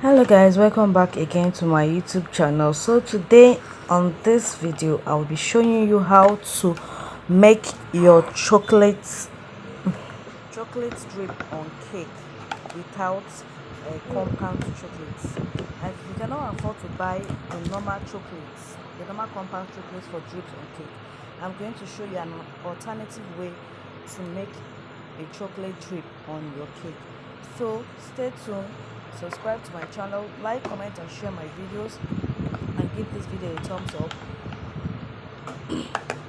Hello guys, welcome back again to my YouTube channel. So today on this video I'll be showing you how to make your chocolate drip on cake without compound chocolates. Like you cannot afford to buy the normal chocolates, the normal compound chocolates for drips on cake. I'm going to show you an alternative way to make a chocolate drip on your cake. So stay tuned, subscribe to my channel, like, comment and share my videos, and give this video a thumbs up.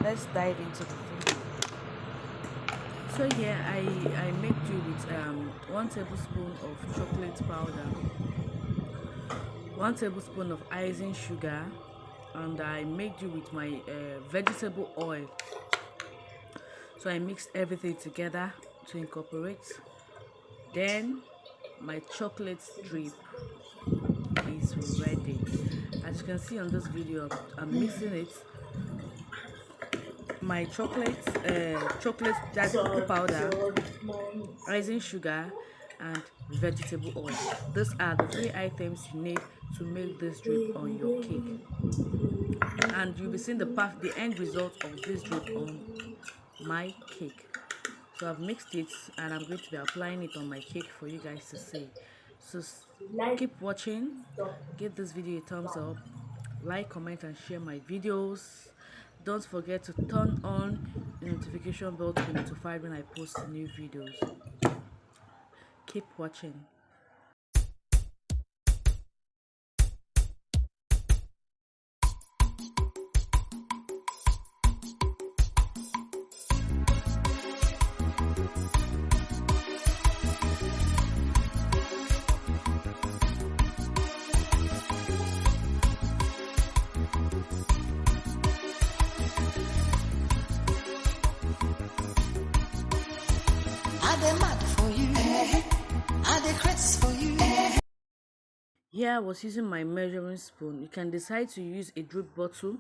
Let's dive into the video. So here I make do with 1 tablespoon of chocolate powder, 1 tablespoon of icing sugar, and I make do with my vegetable oil. So I mixed everything together to incorporate. Then my chocolate drip is ready. As you can see on this video, I'm mixing it. My chocolate that's cocoa powder, icing sugar, and vegetable oil. These are the 3 items you need to make this drip on your cake, and you'll be seeing the end result of this drip on my cake. So I've mixed it and I'm going to be applying it on my cake for you guys to see. So keep watching, give this video a thumbs up, like, comment and share my videos. Don't forget to turn on the notification bell to be notified when I post new videos. Keep watching. Here I was using my measuring spoon. You can decide to use a drip bottle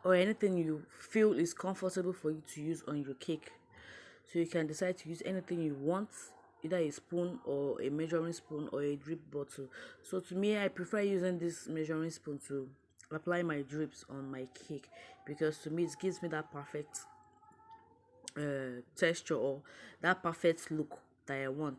or anything you feel is comfortable for you to use on your cake. So you can decide to use anything you want, either a spoon or a measuring spoon or a drip bottle. So to me, I prefer using this measuring spoon to apply my drips on my cake, because to me it gives me that perfect texture or that perfect look that I want.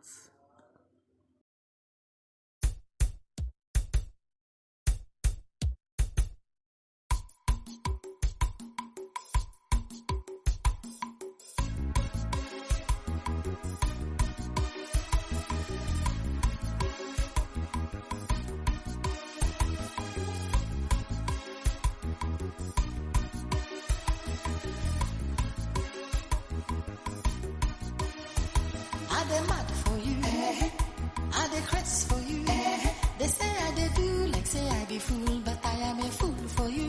I dey mad for you, I dey crazy for you. They say I dey do like say I be fool, but I am a fool for you.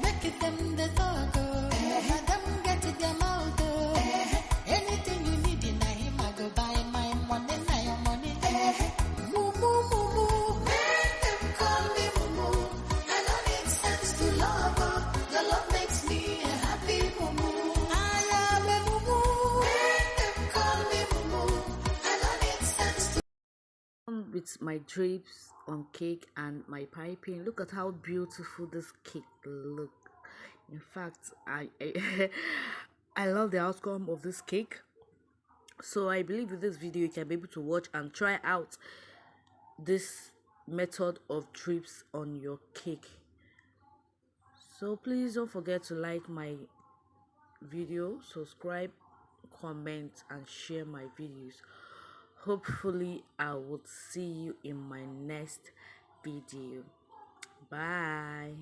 Make it them the talk, now them get it them out. Anything you need in him, I go buy my money, now your money. Moo moo moo moo, make them call me moo moo. I don't need sense to love, your love makes me a happy moo moo. I am a moo moo, make them call me moo moo. With my drapes on cake and my piping, look at how beautiful this cake look. In fact, I love the outcome of this cake. So I believe with this video you can be able to watch and try out this method of drips on your cake. So please don't forget to like my video, subscribe, comment and share my videos. Hopefully I will see you in my next video. Bye.